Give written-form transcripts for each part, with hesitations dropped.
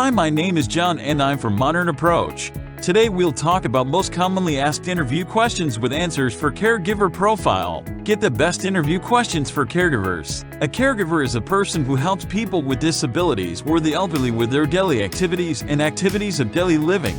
Hi, my name is John and I'm from Modern Approach. Today we'll talk about most commonly asked interview questions with answers for Caregiver Profile. Get the best interview questions for caregivers. A caregiver is a person who helps people with disabilities or the elderly with their daily activities and activities of daily living,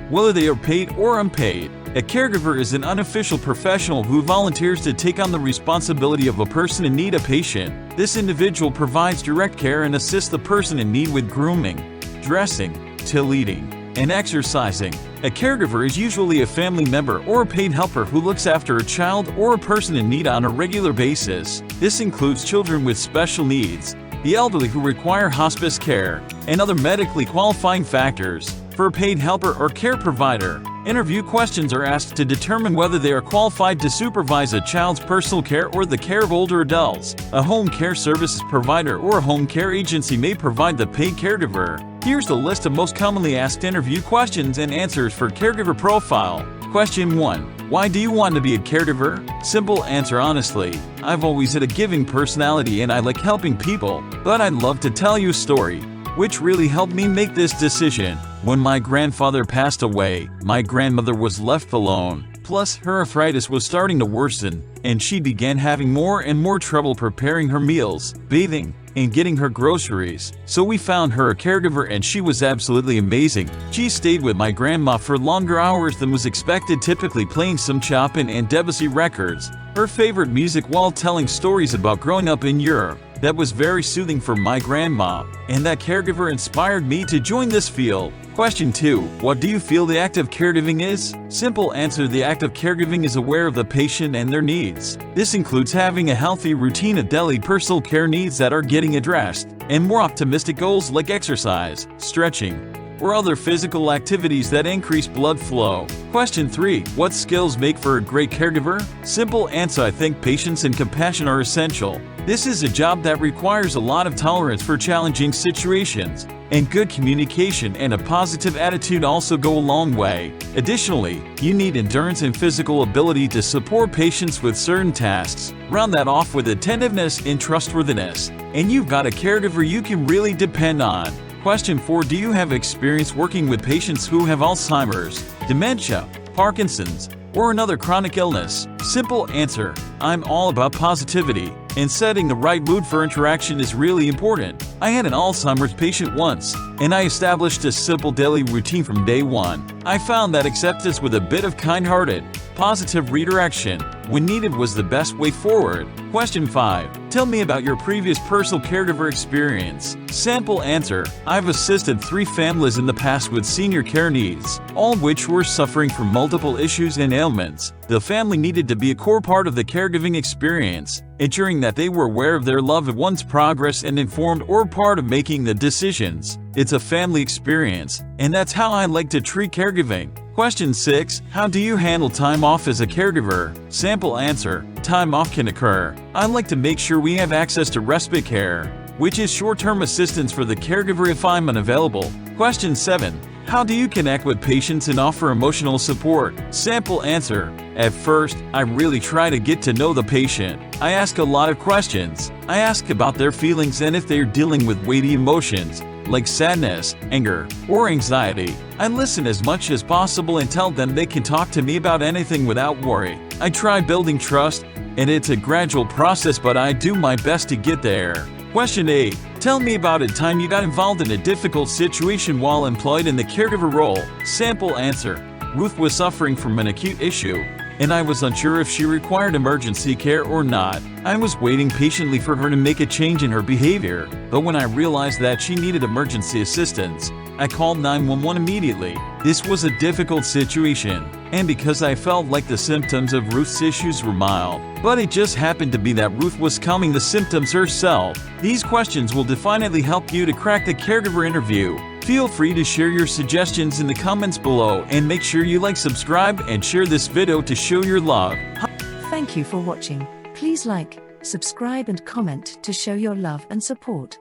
whether they are paid or unpaid. A caregiver is an unofficial professional who volunteers to take on the responsibility of a person in need, a patient. This individual provides direct care and assists the person in need with grooming, dressing, till eating, and exercising. A caregiver is usually a family member or a paid helper who looks after a child or a person in need on a regular basis. This includes children with special needs, the elderly who require hospice care, and other medically qualifying factors. For a paid helper or care provider, interview questions are asked to determine whether they are qualified to supervise a child's personal care or the care of older adults. A home care services provider or a home care agency may provide the paid caregiver. Here's the list of most commonly asked interview questions and answers for Caregiver Profile. Question 1. Why do you want to be a caregiver? Simple answer: honestly, I've always had a giving personality and I like helping people, but I'd love to tell you a story which really helped me make this decision. When my grandfather passed away, my grandmother was left alone. Plus, her arthritis was starting to worsen, and she began having more and more trouble preparing her meals, bathing, and getting her groceries. So we found her a caregiver and she was absolutely amazing. She stayed with my grandma for longer hours than was expected, typically playing some Chopin and Debussy records, her favorite music, while telling stories about growing up in Europe. That was very soothing for my grandma, and that caregiver inspired me to join this field. Question 2. What do you feel the act of caregiving is? Simple answer: the act of caregiving is aware of the patient and their needs. This includes having a healthy routine of daily personal care needs that are getting addressed, and more optimistic goals like exercise, stretching, or other physical activities that increase blood flow. Question 3. What skills make for a great caregiver? Simple answer: I think patience and compassion are essential. This is a job that requires a lot of tolerance for challenging situations, and good communication and a positive attitude also go a long way. Additionally, you need endurance and physical ability to support patients with certain tasks. Round that off with attentiveness and trustworthiness, and you've got a caregiver you can really depend on. Question 4. Do you have experience working with patients who have Alzheimer's, dementia, Parkinson's, or another chronic illness? Simple answer: I'm all about positivity, and setting the right mood for interaction is really important. I had an Alzheimer's patient once, and I established a simple daily routine from day one. I found that acceptance with a bit of kind-hearted, positive redirection when needed was the best way forward. Question 5. Tell me about your previous personal caregiver experience. Simple answer: I've assisted 3 families in the past with senior care needs, all of which were suffering from multiple issues and ailments. The family needed to be a core part of the caregiving experience, ensuring that they were aware of their loved one's progress and informed or part of making the decisions. It's a family experience, and that's how I like to treat caregiving. Question 6. How do you handle time off as a caregiver? Simple answer: time off can occur. I like to make sure we have access to respite care, which is short-term assistance for the caregiver if I'm unavailable. Question 7. How do you connect with patients and offer emotional support? Simple answer: at first, I really try to get to know the patient. I ask a lot of questions. I ask about their feelings and if they're dealing with weighty emotions, like sadness, anger, or anxiety. I listen as much as possible and tell them they can talk to me about anything without worry. I try building trust, and it's a gradual process, but I do my best to get there. Question 8. Tell me about a time you got involved in a difficult situation while employed in the caregiver role. Simple answer: Ruth was suffering from an acute issue, and I was unsure if she required emergency care or not. I was waiting patiently for her to make a change in her behavior, but when I realized that she needed emergency assistance, I called 911 immediately. This was a difficult situation, and because I felt like the symptoms of Ruth's issues were mild, but it just happened to be that Ruth was calming the symptoms herself. These questions will definitely help you to crack the caregiver interview. Feel free to share your suggestions in the comments below, and make sure you like, subscribe, and share this video to show your love. Thank you for watching. Please like, subscribe and comment to show your love and support.